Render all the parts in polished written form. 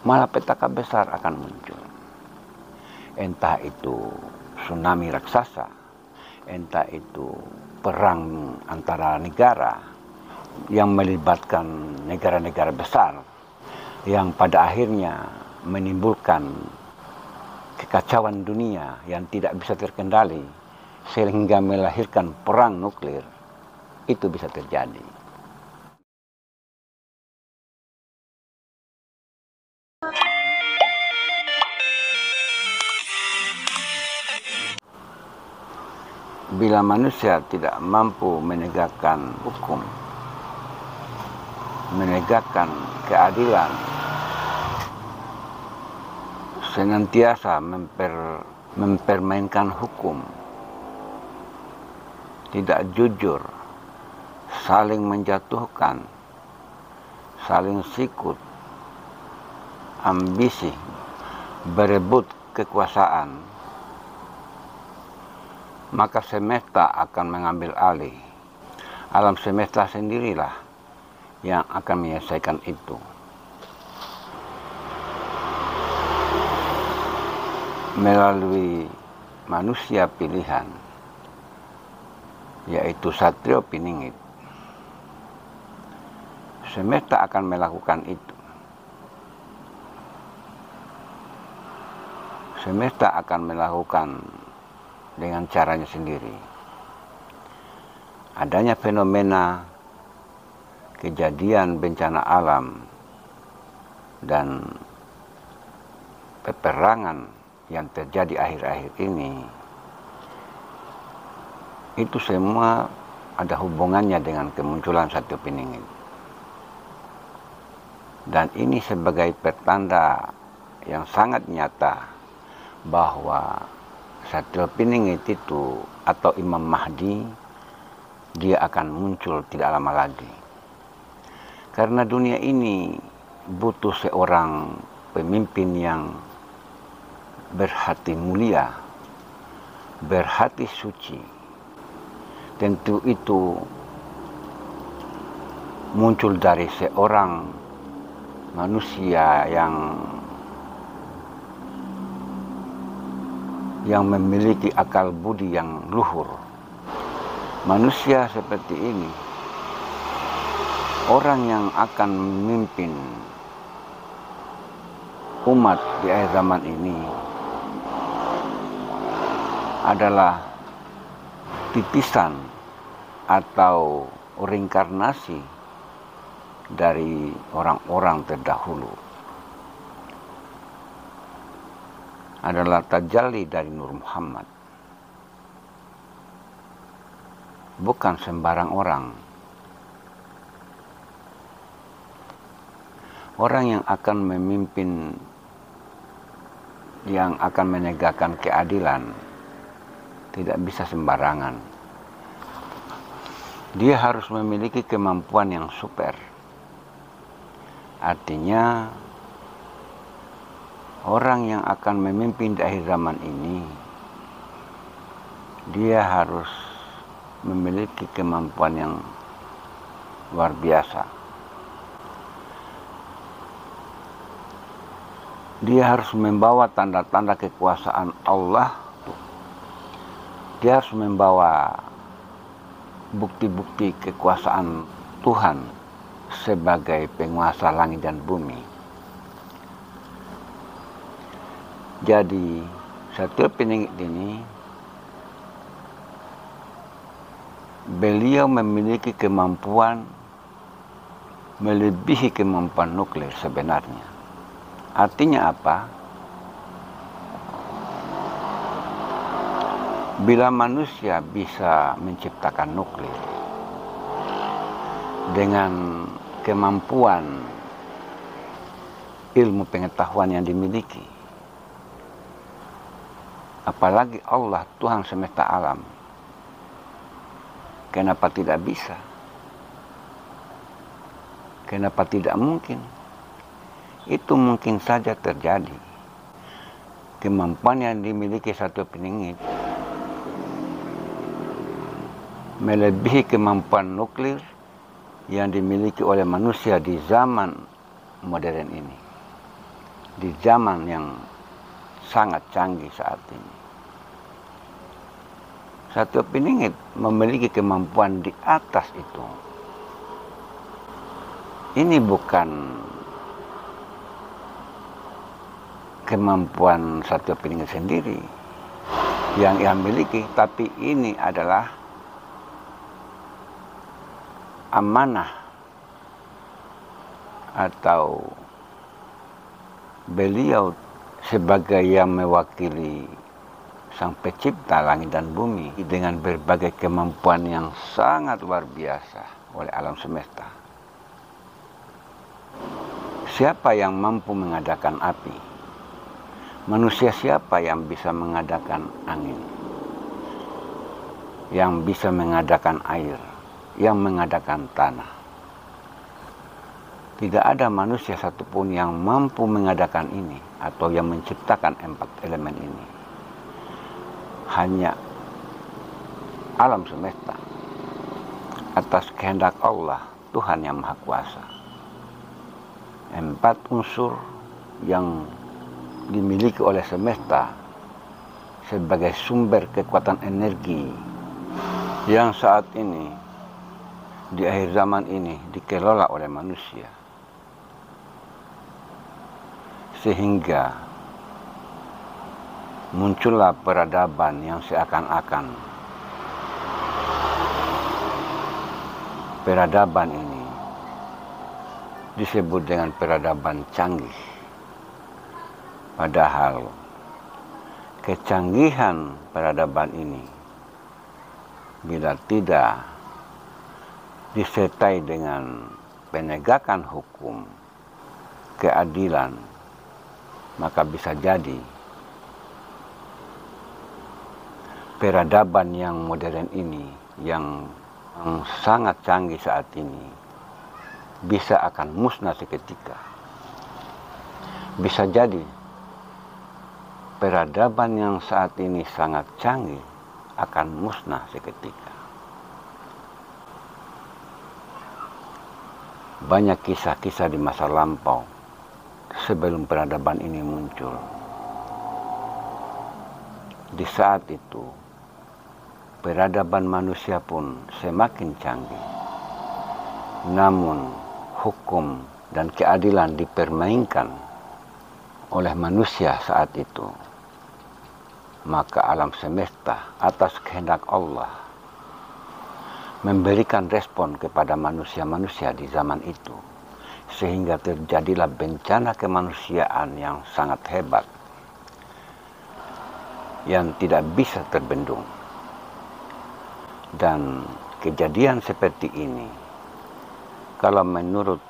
malapetaka besar akan muncul. Entah itu tsunami raksasa, entah itu perang antara negara yang melibatkan negara-negara besar, yang pada akhirnya menimbulkan kekacauan dunia yang tidak bisa terkendali sehingga melahirkan perang nuklir. Itu bisa terjadi. Bila manusia tidak mampu menegakkan hukum, menegakkan keadilan, senantiasa mempermainkan hukum, tidak jujur, saling menjatuhkan, saling sikut, ambisi, berebut kekuasaan, maka semesta akan mengambil alih. Alam semesta sendirilah yang akan menyelesaikan itu. Melalui manusia pilihan, yaitu Satrio Piningit, semesta akan melakukan itu. Semesta akan melakukan dengan caranya sendiri. Adanya fenomena kejadian bencana alam dan peperangan yang terjadi akhir-akhir ini, itu semua ada hubungannya dengan kemunculan Satrio Piningit. Dan ini sebagai pertanda yang sangat nyata bahwa Satrio Piningit itu atau Imam Mahdi, dia akan muncul tidak lama lagi. Karena dunia ini butuh seorang pemimpin yang berhati mulia, berhati suci. Tentu itu muncul dari seorang manusia yang memiliki akal budi yang luhur. Manusia seperti ini, orang yang akan memimpin umat di akhir zaman ini, adalah titisan atau reinkarnasi dari orang-orang terdahulu. Adalah tajalli dari Nur Muhammad. Bukan sembarang orang. Orang yang akan memimpin, yang akan menegakkan keadilan, tidak bisa sembarangan. Dia harus memiliki kemampuan yang super. Artinya, orang yang akan memimpin di akhir zaman ini, dia harus memiliki kemampuan yang luar biasa. Dia harus membawa tanda-tanda kekuasaan Allah. Dia harus membawa bukti-bukti kekuasaan Tuhan sebagai penguasa langit dan bumi. Jadi, Satrio Piningit ini, beliau memiliki kemampuan melebihi kemampuan nuklir sebenarnya. Artinya apa? Bila manusia bisa menciptakan nuklir dengan kemampuan ilmu pengetahuan yang dimiliki, apalagi Allah, Tuhan semesta alam, kenapa tidak bisa? Kenapa tidak mungkin? Itu mungkin saja terjadi. Kemampuan yang dimiliki Satrio Piningit melebihi kemampuan nuklir yang dimiliki oleh manusia di zaman modern ini. di zaman yang sangat canggih saat ini. Satwa Piningit memiliki kemampuan di atas itu. Ini bukan kemampuan Satwa Piningit sendiri yang ia miliki, tapi ini adalah amanah atau beliau sebagai yang mewakili Sang Pencipta langit dan bumi dengan berbagai kemampuan yang sangat luar biasa oleh alam semesta. Siapa yang mampu mengadakan api? Manusia siapa yang bisa mengadakan angin? Yang bisa mengadakan air? Yang mengadakan tanah? Tidak ada manusia satupun yang mampu mengadakan ini atau yang menciptakan 4 elemen ini. Hanya alam semesta atas kehendak Allah, Tuhan yang Maha Kuasa. 4 unsur yang dimiliki oleh semesta sebagai sumber kekuatan energi yang saat ini di akhir zaman ini dikelola oleh manusia, sehingga muncullah peradaban yang seakan-akan peradaban ini disebut dengan peradaban canggih. Padahal kecanggihan peradaban ini bila tidak disertai dengan penegakan hukum, keadilan, maka bisa jadi peradaban yang modern ini, yang sangat canggih saat ini, bisa akan musnah seketika. Bisa jadi peradaban yang saat ini sangat canggih akan musnah seketika. Banyak kisah-kisah di masa lampau sebelum peradaban ini muncul. Di saat itu, peradaban manusia pun semakin canggih. Namun, hukum dan keadilan dipermainkan oleh manusia saat itu. Maka alam semesta atas kehendak Allah memberikan respon kepada manusia-manusia di zaman itu, sehingga terjadilah bencana kemanusiaan yang sangat hebat yang tidak bisa terbendung. Dan kejadian seperti ini, kalau menurut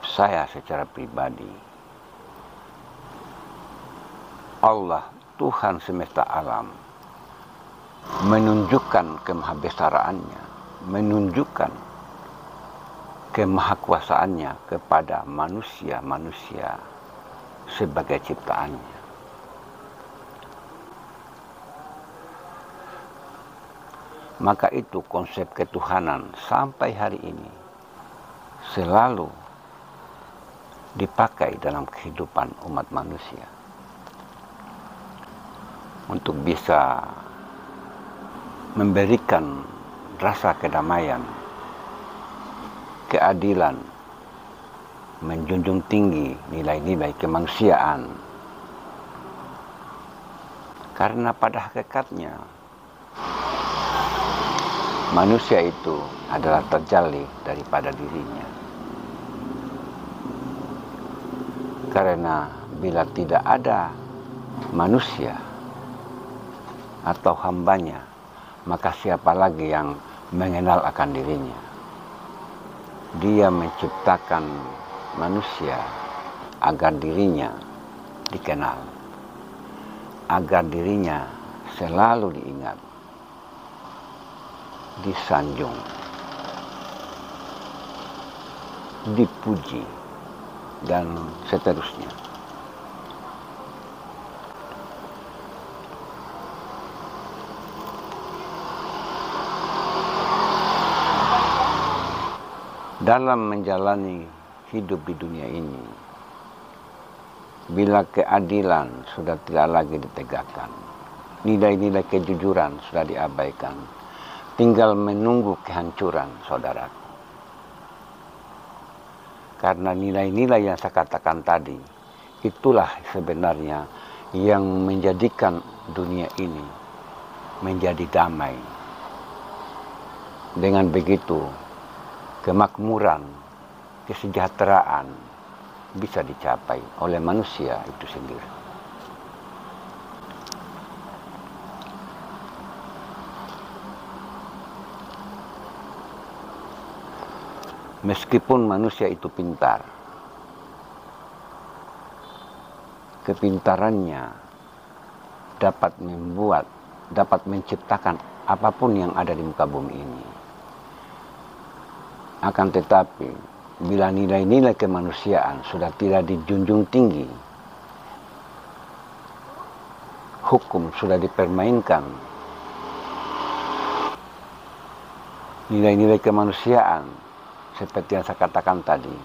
saya secara pribadi, Allah, Tuhan semesta alam, menunjukkan kemahabesaraannya, menunjukkan kemahakuasaannya kepada manusia-manusia sebagai ciptaannya. Maka itu konsep ketuhanan sampai hari ini selalu dipakai dalam kehidupan umat manusia untuk bisa memberikan rasa kedamaian, keadilan, menjunjung tinggi nilai-nilai kemanusiaan. Karena pada hakikatnya manusia itu adalah terjalli daripada dirinya. Karena bila tidak ada manusia atau hambanya, maka siapa lagi yang mengenal akan dirinya? Dia menciptakan manusia agar dirinya dikenal, agar dirinya selalu diingat, disanjung, dipuji, dan seterusnya. Dalam menjalani hidup di dunia ini, bila keadilan sudah tidak lagi ditegakkan, nilai-nilai kejujuran sudah diabaikan, tinggal menunggu kehancuran, saudaraku. Karena nilai-nilai yang saya katakan tadi, itulah sebenarnya yang menjadikan dunia ini menjadi damai. Dengan begitu, kemakmuran, kesejahteraan bisa dicapai oleh manusia itu sendiri. Meskipun manusia itu pintar, kepintarannya dapat menciptakan apapun yang ada di muka bumi ini. Akan tetapi, bila nilai-nilai kemanusiaan sudah tidak dijunjung tinggi, hukum sudah dipermainkan, nilai-nilai kemanusiaan seperti yang saya katakan tadi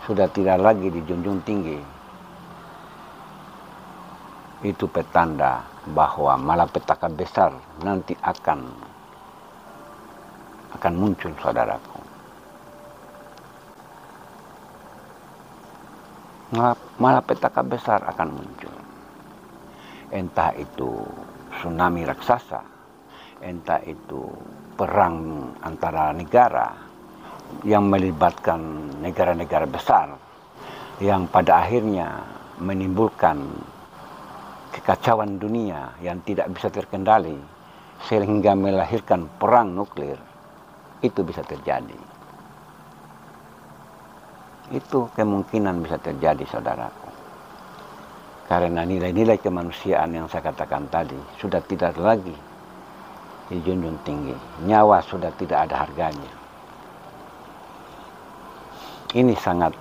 sudah tidak lagi dijunjung tinggi, itu petanda bahwa malapetaka besar nanti akan muncul, saudaraku. Malapetaka besar akan muncul. Entah itu tsunami raksasa, entah itu perang antara negara yang melibatkan negara-negara besar, yang pada akhirnya menimbulkan kekacauan dunia yang tidak bisa terkendali sehingga melahirkan perang nuklir. Itu bisa terjadi. Itu kemungkinan bisa terjadi, saudaraku. Karena nilai-nilai kemanusiaan yang saya katakan tadi sudah tidak lagi dijunjung tinggi. Nyawa sudah tidak ada harganya. Ini sangat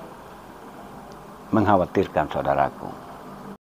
mengkhawatirkan, saudaraku.